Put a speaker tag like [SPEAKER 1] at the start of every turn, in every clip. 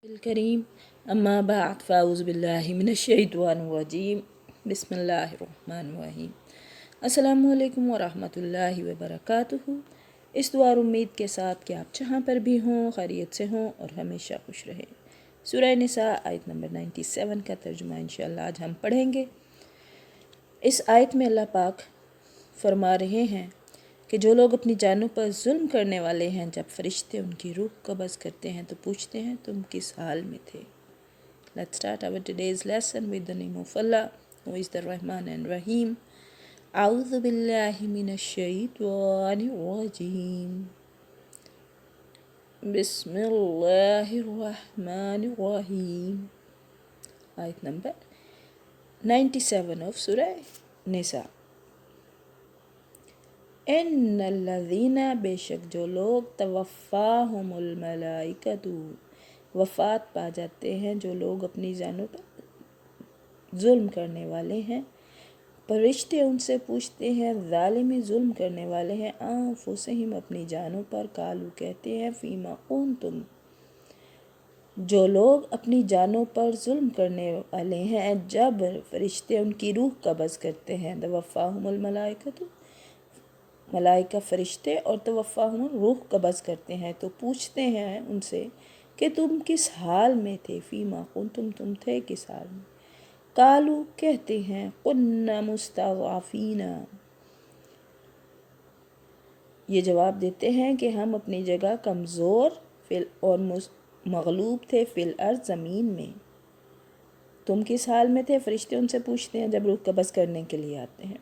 [SPEAKER 1] الكريم أما بعد فأعوذ بالله من الشيطان الرجيم بسم الله الرحمن الرحیم السلام علیکم ورحمۃ اللہ وبرکاتہ۔ اس دعا اور امید کے ساتھ کہ آپ جہاں پر بھی ہوں خیریت سے ہوں اور ہمیشہ خوش رہیں۔ سورہ نساء آیت نمبر 97 کا ترجمہ انشاءاللہ آج ہم پڑھیں گے۔ اس آیت میں اللہ پاک فرما رہے ہیں کہ جو لوگ اپنی جانوں پر ظلم کرنے والے ہیں، جب فرشتے ان کی روح قبض کرتے ہیں تو پوچھتے ہیں تم کس حال میں تھے۔ Let's start our today's lesson with the name of Allah, who is the Rahman and Rahim. اعوذ باللہ من الشیطان الرجیم بسم اللہ الرحمن الرحیم۔ آیت نمبر 97 of سورہ نساء۔ ان الذین، بے شک جو لوگ توفاہم الملائکۃ، وفات پا جاتے ہیں جو لوگ اپنی جانوں پر ظلم کرنے والے ہیں، فرشتے ان سے پوچھتے ہیں، ظالمی ظلم کرنے والے ہیں، انفسہم اپنی جانوں پر، قالوا کہتے ہیں، فیما کنتم، جو لوگ اپنی جانوں پر ظلم کرنے والے ہیں جب فرشتے ان کی روح قبض کرتے ہیں، توفاہم الملائکۃ، ملائکہ فرشتے، اور توفاہم روح قبض کرتے ہیں تو پوچھتے ہیں ان سے کہ تم کس حال میں تھے، فیما کنتم، تم تھے کس حال میں، قالوا کہتے ہیں، کنا مستضعفین، یہ جواب دیتے ہیں کہ ہم اپنی جگہ کمزور اور مغلوب تھے، فی الارض، زمین میں۔ تم کس حال میں تھے، فرشتے ان سے پوچھتے ہیں جب روح قبض کرنے کے لیے آتے ہیں،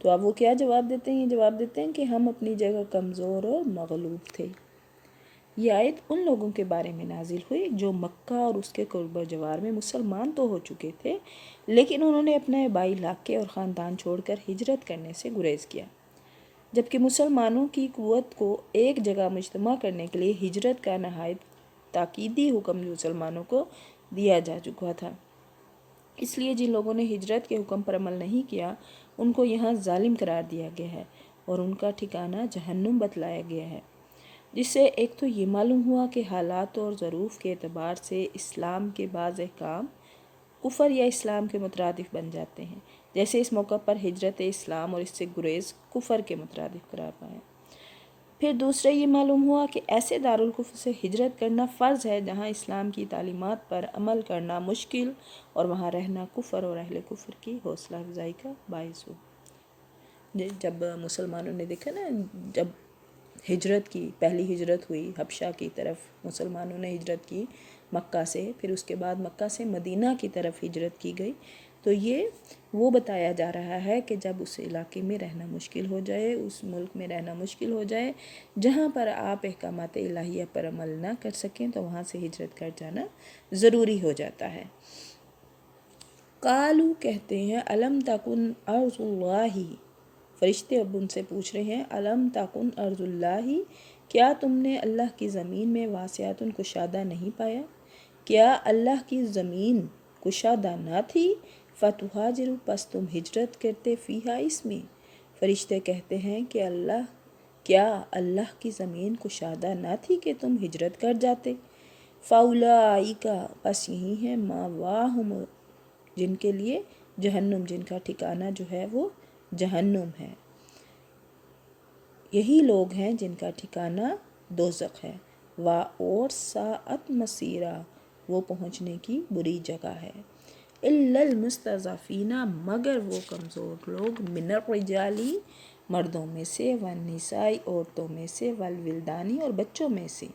[SPEAKER 1] تو اب وہ کیا جواب دیتے ہیں؟ یہ جواب دیتے ہیں کہ ہم اپنی جگہ کمزور اور مغلوب تھے۔ یہ آیت ان لوگوں کے بارے میں نازل ہوئی جو مکہ اور اس کے قرب و جوار میں مسلمان تو ہو چکے تھے، لیکن انہوں نے اپنے آبائی علاقے اور خاندان چھوڑ کر ہجرت کرنے سے گریز کیا، جبکہ مسلمانوں کی قوت کو ایک جگہ مجتمع کرنے کے لیے ہجرت کا نہایت تاکیدی حکم مسلمانوں کو دیا جا چکا تھا۔ اس لیے جن لوگوں نے ہجرت کے حکم پر عمل نہیں کیا ان کو یہاں ظالم قرار دیا گیا ہے اور ان کا ٹھکانہ جہنم بتلایا گیا ہے، جس سے ایک تو یہ معلوم ہوا کہ حالات اور ظروف کے اعتبار سے اسلام کے بعض احکام کفر یا اسلام کے مترادف بن جاتے ہیں، جیسے اس موقع پر ہجرت اسلام اور اس سے گریز کفر کے مترادف قرار پائے۔ پھر دوسرے یہ معلوم ہوا کہ ایسے دارالکفر سے ہجرت کرنا فرض ہے جہاں اسلام کی تعلیمات پر عمل کرنا مشکل اور وہاں رہنا کفر اور اہل کفر کی حوصلہ افزائی کا باعث ہو۔ جب مسلمانوں نے دیکھا نا، جب ہجرت کی پہلی ہجرت ہوئی حبشہ کی طرف، مسلمانوں نے ہجرت کی مکہ سے، پھر اس کے بعد مکہ سے مدینہ کی طرف ہجرت کی گئی، تو یہ وہ بتایا جا رہا ہے کہ جب اس علاقے میں رہنا مشکل ہو جائے، اس ملک میں رہنا مشکل ہو جائے جہاں پر آپ احکامات الہیہ پر عمل نہ کر سکیں، تو وہاں سے ہجرت کر جانا ضروری ہو جاتا ہے۔ قالوا کہتے ہیں، الم تکن ارض اللہ، فرشتے اب ان سے پوچھ رہے ہیں، الم تکن ارض اللہ، کیا تم نے اللہ کی زمین میں واسعۃ کشادہ نہیں پایا، کیا اللہ کی زمین کشادہ نہ تھی، فتہاجروا، پس تم ہجرت کرتے، فیہا، اس میں۔ فرشتے کہتے ہیں کہ کیا اللہ کی زمین کشادہ نہ تھی کہ تم ہجرت کر جاتے، فاولئک، پس یہی ہے، مأواہم، جن کے لیے جہنم، جن کا ٹھکانہ جو ہے وہ جہنم ہے، یہی لوگ ہیں جن کا ٹھکانہ دوزخ ہے، اور ساءت مصیرا، وہ پہنچنے کی بری جگہ ہے، الا المستضعفین، مگر وہ کمزور لوگ، من الرجال، مردوں میں سے، والنساء، عورتوں میں سے، والولدان، اور بچوں میں سے،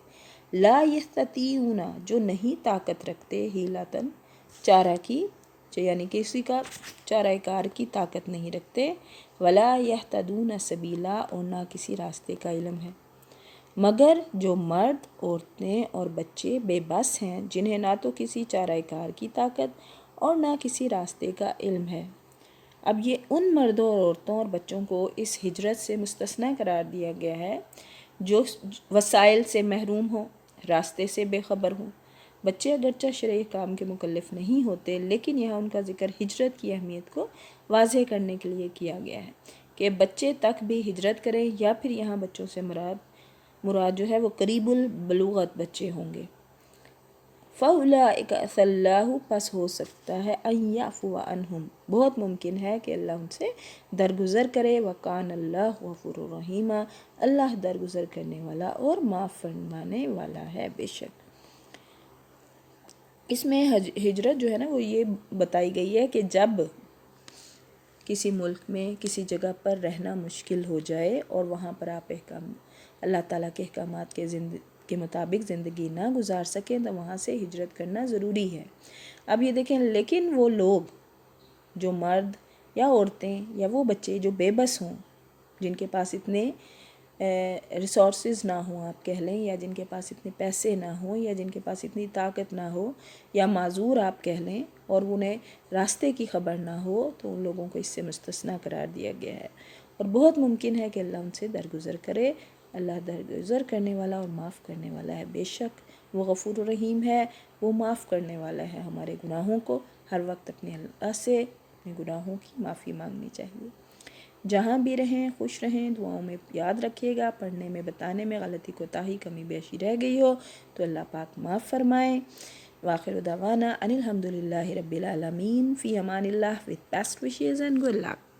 [SPEAKER 1] لا یستطیعون، جو نہیں طاقت رکھتے، حیلۃ، چارہ کی، یعنی کسی کا چارہ کار کی طاقت نہیں رکھتے، ولا یہتدون سبیلا، اور نہ کسی راستے کا علم ہے، مگر جو مرد، عورتیں اور بچے بے بس ہیں، جنہیں نہ تو کسی چارہ کار کی طاقت اور نہ کسی راستے کا علم ہے۔ اب یہ ان مردوں اور عورتوں اور بچوں کو اس ہجرت سے مستثنیٰ قرار دیا گیا ہے جو وسائل سے محروم ہوں، راستے سے بے خبر ہوں۔ بچے اگرچہ شرعی کام کے مکلف نہیں ہوتے، لیکن یہاں ان کا ذکر ہجرت کی اہمیت کو واضح کرنے کے لیے کیا گیا ہے کہ بچے تک بھی ہجرت کریں، یا پھر یہاں بچوں سے مراد جو ہے وہ قریب البلوغت بچے ہوں گے۔ فَأُولَٰئِکَ عَسَى اللَّهُ پس ہو سکتا ہے ان یعفو عنہم، بہت ممکن ہے کہ اللہ ان سے درگزر کرے، وَكَانَ اللَّهُ غَفُورًا رَحِيمًا، اللہ درگزر کرنے والا اور معاف فرمانے والا ہے بے شک۔ اس میں ہجرت جو ہے نا وہ یہ بتائی گئی ہے کہ جب کسی ملک میں کسی جگہ پر رہنا مشکل ہو جائے اور وہاں پر آپ اللہ تعالیٰ کے احکامات کے مطابق زندگی نہ گزار سکیں تو وہاں سے ہجرت کرنا ضروری ہے۔ اب یہ دیکھیں، لیکن وہ لوگ جو مرد یا عورتیں یا وہ بچے جو بے بس ہوں، جن کے پاس اتنے ریسورسز نہ ہوں آپ کہہ لیں، یا جن کے پاس اتنے پیسے نہ ہوں، یا جن کے پاس اتنی طاقت نہ ہو، یا معذور آپ کہہ لیں، اور انہیں راستے کی خبر نہ ہو، تو ان لوگوں کو اس سے مستثنیٰ قرار دیا گیا ہے، اور بہت ممکن ہے کہ اللہ ان سے درگزر کرے۔ اللہ درگزر کرنے والا اور معاف کرنے والا ہے، بے شک وہ غفور الرحیم ہے، وہ معاف کرنے والا ہے۔ ہمارے گناہوں کو ہر وقت اپنے اللہ سے اپنے گناہوں کی معافی مانگنی چاہیے۔ جہاں بھی رہیں خوش رہیں، دعاؤں میں یاد رکھیے گا، پڑھنے میں بتانے میں غلطی کوتاہی کمی بیشی رہ گئی ہو تو اللہ پاک معاف فرمائیں۔ وآخر دعوانا ان الحمد للہ رب العالمین، فی Aman Ullah, with best wishes and good luck۔